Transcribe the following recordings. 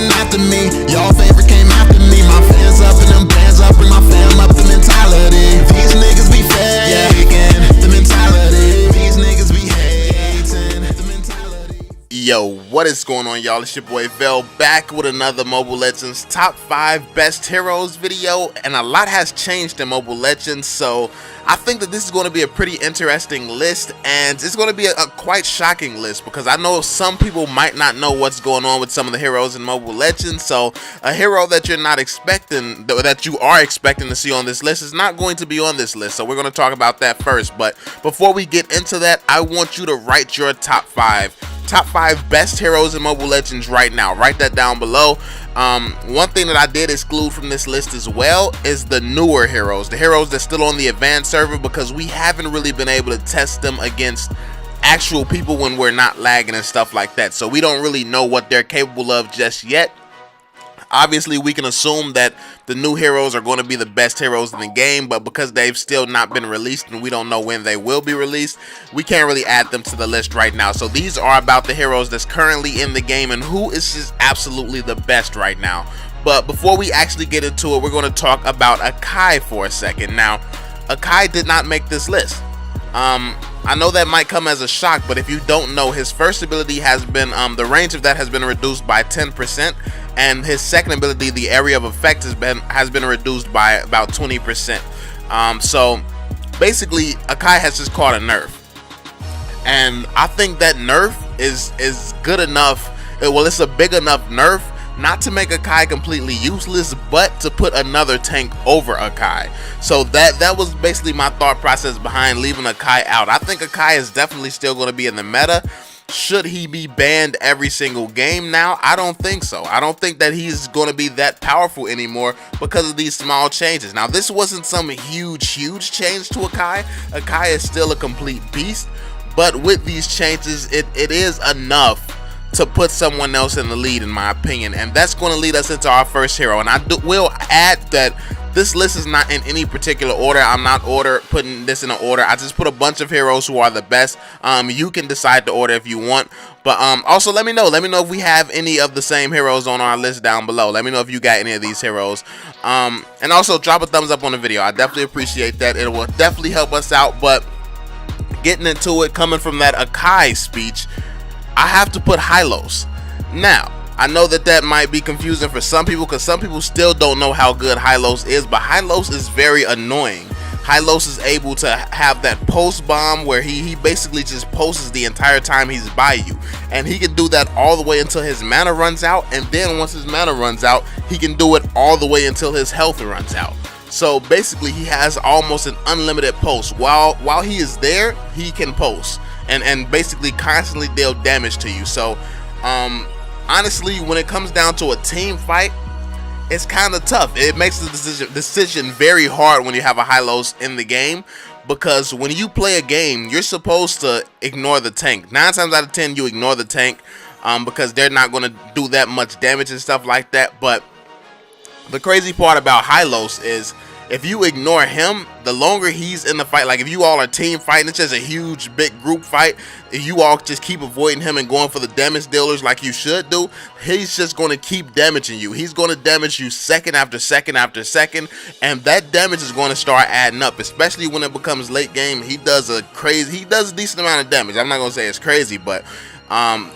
coming after me. Y'all favorite came after me. My fans up and them bands up, and my fam up. The mentality. These niggas be faking. The mentality. These niggas be hating. The mentality. Yo, what is going on, y'all? It's your boy VeLL back with another Mobile Legends Top 5 Best Heroes video, and a lot has changed in Mobile Legends, so I think that this is going to be a pretty interesting list, and it's going to be a quite shocking list because I know some people might not know what's going on with some of the heroes in Mobile Legends. So a hero that you're not expecting, that you are expecting to see on this list, is not going to be on this list, so we're going to talk about that first. But before we get into that, I want you to write your top 5 best heroes in Mobile Legends right now. Write that down below. One thing that I did exclude from this list as well is the newer heroes, the heroes that's still on the advanced server, because we haven't really been able to test them against actual people when we're not lagging and stuff like that, so we don't really know what they're capable of just yet. Obviously, we can assume that the new heroes are going to be the best heroes in the game, but because they've still not been released and we don't know when they will be released, we can't really add them to the list right now. So these are about the heroes that's currently in the game and who is just absolutely the best right now. But before we actually get into it, we're going to talk about Akai for a second. Now, Akai did not make this list. I know that might come as a shock, but if you don't know, his first ability has been, the range of that has been reduced by 10%, and his second ability, the area of effect, has been reduced by about 20%. So basically, Akai has just caught a nerf, and I think that nerf is good enough. Well, it's a big enough nerf not to make Akai completely useless, but to put another tank over Akai. So that was basically my thought process behind leaving Akai out. I think Akai is definitely still going to be in the meta. Should he be banned every single game now? I don't think so. I don't think that he's going to be that powerful anymore because of these small changes. Now, this wasn't some huge change to Akai. Akai is still a complete beast, but with these changes, it is enough to put someone else in the lead, in my opinion, and that's going to lead us into our first hero. And I will add that this list is not in any particular order. I'm not putting this in an order. I just put a bunch of heroes who are the best. You can decide the order if you want, but also let me know if we have any of the same heroes on our list down below. Let me know if you got any of these heroes, and also drop a thumbs up on the video. I definitely appreciate that. It will definitely help us out. But getting into it, coming from that Akai speech, I have to put Hylos. Now, I know that might be confusing for some people because some people still don't know how good Hylos is, but Hylos is very annoying. Hylos is able to have that post bomb where he basically just posts the entire time he's by you, and he can do that all the way until his mana runs out, and then once his mana runs out, he can do it all the way until his health runs out. So basically, he has almost an unlimited post. While he is there, he can post and basically constantly deal damage to you. So honestly, when it comes down to a team fight, it's kind of tough. It makes the decision very hard when you have a Hylos in the game, because when you play a game, you're supposed to ignore the tank. 9 times out of 10, you ignore the tank because they're not going to do that much damage and stuff like that. But the crazy part about Hylos is, if you ignore him, the longer he's in the fight, like if you all are team fighting, it's just a huge big group fight, if you all just keep avoiding him and going for the damage dealers like you should do, he's just going to keep damaging you. He's going to damage you second after second after second, and that damage is going to start adding up, especially when it becomes late game. He does a decent amount of damage. I'm not going to say it's crazy, but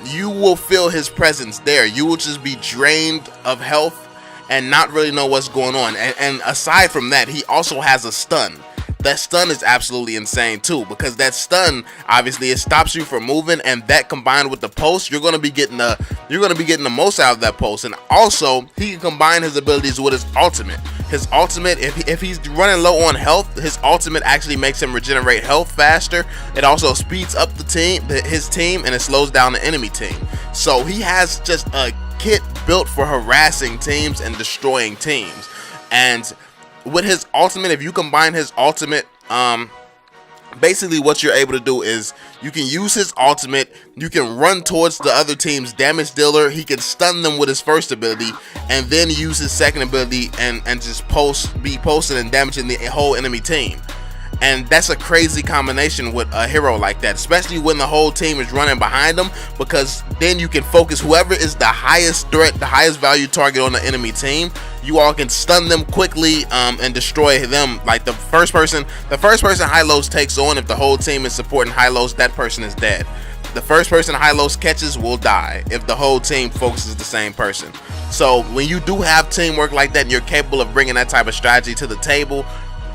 you will feel his presence there. You will just be drained of health and not really know what's going on. And aside from that, he also has a stun. That stun is absolutely insane too, because that stun, obviously, it stops you from moving, and that combined with the post, you're going to be getting the most out of that post. And also, he can combine his abilities with his ultimate. His ultimate, if he's running low on health, his ultimate actually makes him regenerate health faster. It also speeds up his team, and it slows down the enemy team. So he has just a kit built for harassing teams and destroying teams. And with his ultimate, if you combine his ultimate, basically what you're able to do is you can use his ultimate, you can run towards the other team's damage dealer, he can stun them with his first ability, and then use his second ability and just be posting and damaging the whole enemy team. And that's a crazy combination with a hero like that, especially when the whole team is running behind them, because then you can focus whoever is the highest threat, the highest value target on the enemy team. You all can stun them quickly and destroy them. Like the first person Hylos takes on, if the whole team is supporting Hylos, that person is dead. The first person Hylos catches will die if the whole team focuses the same person. So when you do have teamwork like that and you're capable of bringing that type of strategy to the table,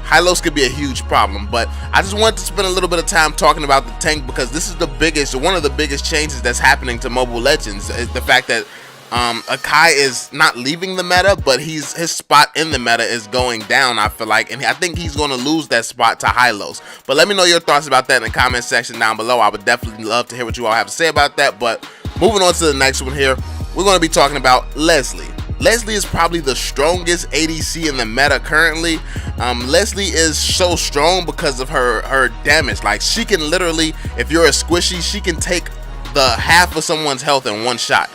Hylos could be a huge problem. But I just wanted to spend a little bit of time talking about the tank, because this is one of the biggest changes that's happening to Mobile Legends, is the fact that Akai is not leaving the meta, but his spot in the meta is going down, I feel like, and I think he's going to lose that spot to Hylos. But let me know your thoughts about that in the comment section down below. I would definitely love to hear what you all have to say about that. But moving on to the next one here, we're going to be talking about Leslie. Leslie is probably the strongest ADC in the meta currently. Leslie is so strong because of her damage. Like, she can literally, if you're a squishy, she can take the half of someone's health in one shot.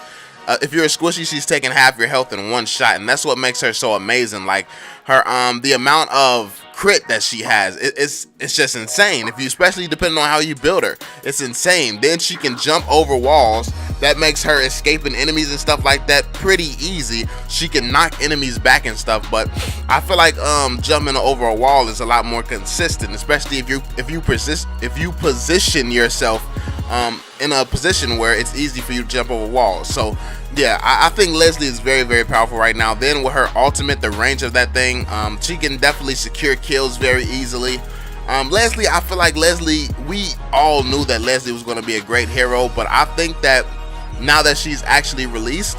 If you're a squishy, she's taking half your health in one shot, and that's what makes her so amazing. Like, her the amount of crit that she has, it's just insane. If you, especially depending on how you build her, it's insane. Then she can jump over walls. That makes her escaping enemies and stuff like that pretty easy. She can knock enemies back and stuff, but I feel like jumping over a wall is a lot more consistent, especially if you position yourself in a position where it's easy for you to jump over walls. So yeah, I think Leslie is very, very powerful right now. Then with her ultimate, the range of that thing, she can definitely secure kills very easily. Leslie, I feel like Leslie, we all knew that Leslie was going to be a great hero, but I think that now that she's actually released,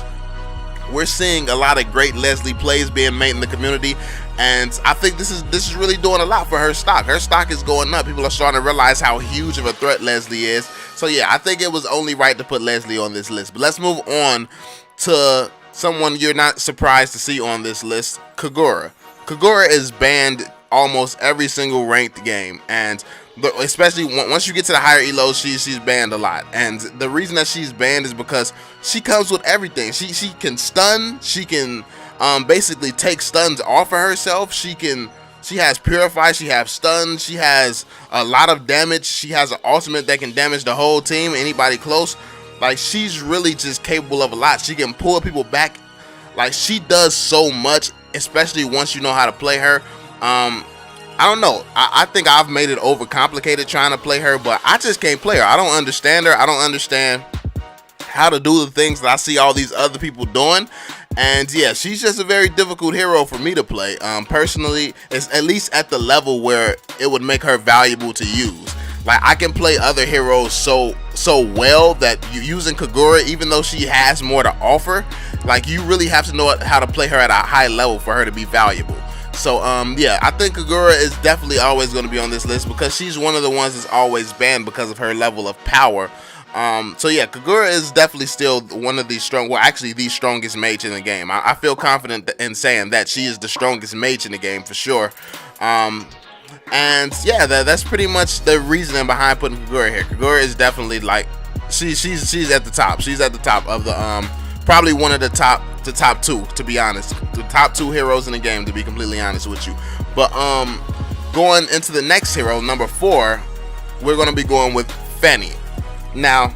we're seeing a lot of great Leslie plays being made in the community, and I think this is really doing a lot for her stock. Her stock is going up. People are starting to realize how huge of a threat Leslie is. So yeah, I think it was only right to put Leslie on this list. But let's move on to someone you're not surprised to see on this list, Kagura. Kagura is banned almost every single ranked game, and especially once you get to the higher elos, she's banned a lot. And the reason that she's banned is because she comes with everything. She can stun. She can basically take stuns off of herself. She has purify. She has stun. She has a lot of damage. She has an ultimate that can damage the whole team, anybody close. Like, she's really just capable of a lot. She can pull people back. Like, she does so much, especially once you know how to play her. I don't know. I think I've made it overcomplicated trying to play her, but I just can't play her. I don't understand her. I don't understand how to do the things that I see all these other people doing. And yeah, she's just a very difficult hero for me to play. Personally, it's at least at the level where it would make her valuable to use. Like, I can play other heroes so well that using Kagura, even though she has more to offer, like, you really have to know how to play her at a high level for her to be valuable. So yeah, I think Kagura is definitely always going to be on this list because she's one of the ones that's always banned because of her level of power. So yeah, Kagura is definitely still one of the the strongest mage in the game. I feel confident in saying that she is the strongest mage in the game for sure. And yeah, that's pretty much the reasoning behind putting Kagura here. Kagura is definitely, like, she's at the top. She's at the top of the probably one of the top two, to be honest. The top two heroes in the game, to be completely honest with you. But going into the next hero, number 4, we're going to be going with Fanny. Now,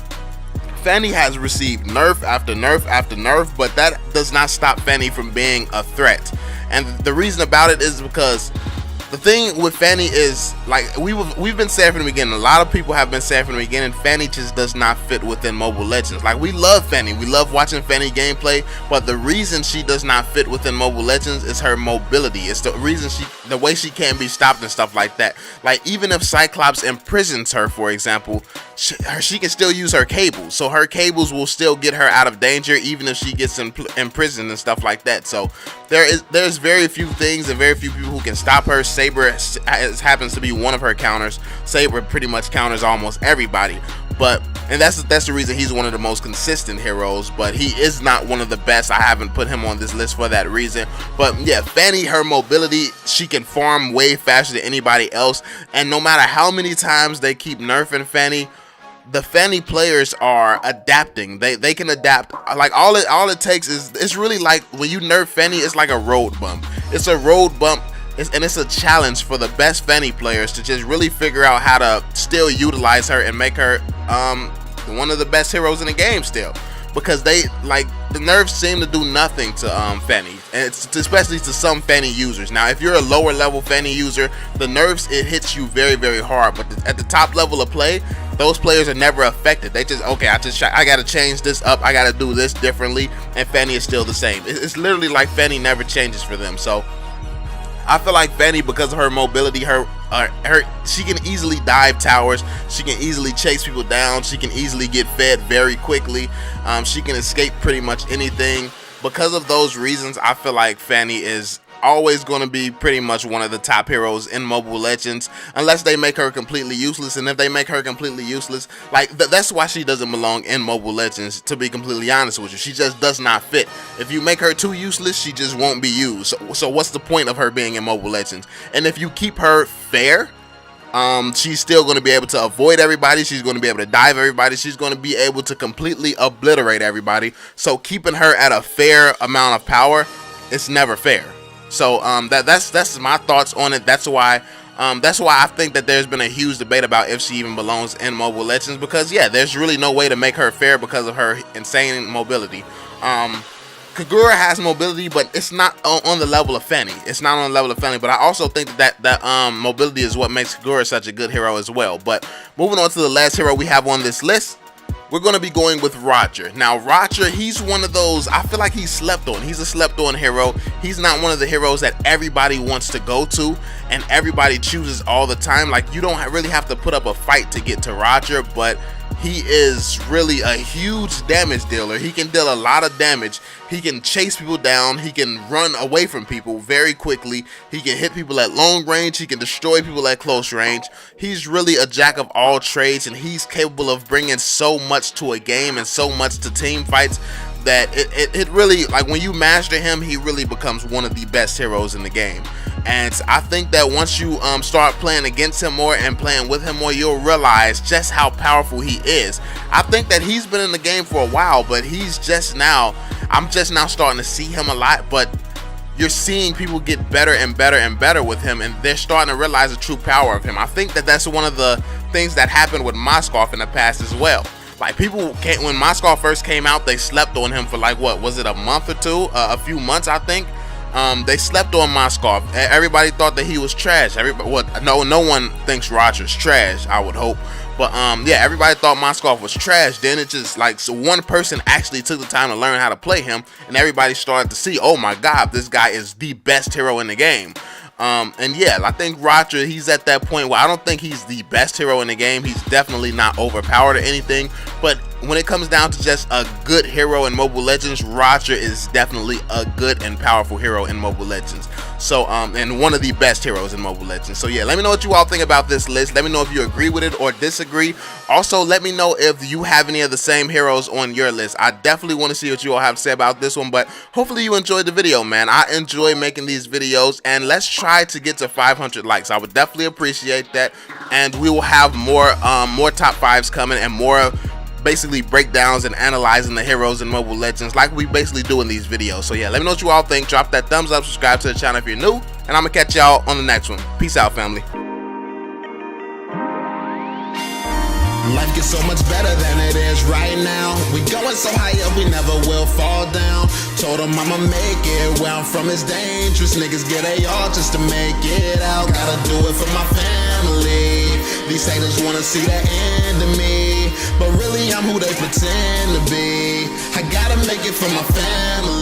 Fanny has received nerf after nerf after nerf, but that does not stop Fanny from being a threat. And the reason about it is because the thing with Fanny is, like, we've been saying from the beginning, a lot of people have been saying from the beginning, Fanny just does not fit within Mobile Legends. Like, we love Fanny, we love watching Fanny gameplay, but the reason she does not fit within Mobile Legends is her mobility. It's the reason the way she can't be stopped and stuff like that. Like, even if Cyclops imprisons her, for example, she can still use her cables, so her cables will still get her out of danger even if she gets imprisoned and stuff like that. So there's very few things and very few people who can stop her. Saber happens to be one of her counters. Saber pretty much counters almost everybody, and that's the reason he's one of the most consistent heroes, but he is not one of the best. I haven't put him on this list for that reason. But yeah, Fanny, her mobility, she can farm way faster than anybody else, and no matter how many times they keep nerfing Fanny, the Fanny players are adapting. They can adapt. Like, all it takes is, it's really like when you nerf Fanny, it's like a road bump. It's a road bump. and it's a challenge for the best Fanny players to just really figure out how to still utilize her and make her one of the best heroes in the game still, because they like the nerfs seem to do nothing to Fanny, and it's especially to some Fanny users. Now if you're a lower level Fanny user, the nerfs, it hits you very, very hard, but at the top level of play, those players are never affected. They just, okay, I gotta change this up, I gotta do this differently, and Fanny is still the same. It's literally like Fanny never changes for them. So I feel like Fanny, because of her mobility, she can easily dive towers, she can easily chase people down, she can easily get fed very quickly, she can escape pretty much anything. Because of those reasons, I feel like Fanny is always going to be pretty much one of the top heroes in Mobile Legends, unless they make her completely useless. And if they make her completely useless, like that's why she doesn't belong in Mobile Legends, to be completely honest with you. She just does not fit. If you make her too useless, she just won't be used. So what's the point of her being in Mobile Legends? And if you keep her fair, she's still going to be able to avoid everybody, she's going to be able to dive everybody, she's going to be able to completely obliterate everybody. So keeping her at a fair amount of power, it's never fair. So that's my thoughts on it. That's why I think that there's been a huge debate about if she even belongs in Mobile Legends, because yeah, there's really no way to make her fair because of her insane mobility. Kagura has mobility, but it's not on the level of Fanny. It's not on the level of Fanny, but I also think that mobility is what makes Kagura such a good hero as well. But moving on to the last hero we have on this list, we're going to be going with Roger. Now Roger, he's one of those, I feel like he's slept on. He's a slept on hero. He's not one of the heroes that everybody wants to go to and everybody chooses all the time. Like, you don't really have to put up a fight to get to Roger, but he is really a huge damage dealer. He can deal a lot of damage. He can chase people down. He can run away from people very quickly. He can hit people at long range. He can destroy people at close range. He's really a jack of all trades, and he's capable of bringing so much to a game and so much to team fights that it really, like, when you master him, he really becomes one of the best heroes in the game. And I think that once you start playing against him more and playing with him more, you'll realize just how powerful he is. I think that he's been in the game for a while, but I'm just now starting to see him a lot. But you're seeing people get better and better and better with him, and they're starting to realize the true power of him. I think that that's one of the things that happened with Moskov in the past as well. Like, people can't, when Moskov first came out, they slept on him for like, what was it, a month or two, a few months, I think. They slept on Moskov. Everybody thought that he was trash. No one thinks Roger's trash, I would hope. But yeah, everybody thought Moskov was trash. Then it just, like, so one person actually took the time to learn how to play him, and everybody started to see, oh my god, this guy is the best hero in the game. And yeah, I think Roger, he's at that point where I don't think he's the best hero in the game. He's definitely not overpowered or anything, but when it comes down to just a good hero in Mobile Legends, Roger is definitely a good and powerful hero in Mobile Legends. So and one of the best heroes in Mobile Legends. So yeah, let me know what you all think about this list. Let me know if you agree with it or disagree. Also, let me know if you have any of the same heroes on your list. I definitely want to see what you all have to say about this one, but hopefully you enjoyed the video, man. I enjoy making these videos, and let's try to get to 500 likes. I would definitely appreciate that, and we will have more top fives coming and more basically breakdowns and analyzing the heroes in Mobile Legends like we basically do in these videos. So yeah, let me know what you all think. Drop that thumbs up, subscribe to the channel if you're new, and I'm gonna catch y'all on the next one. Peace out, family. Life gets so much better than it is right now. We going so high up, we never will fall down. Told him I'ma make it. Where I'm from is dangerous. Niggas get all just to make it out. Gotta do it for my family. These haters wanna see the end of me, but really I'm who they pretend to be. I gotta make it for my family.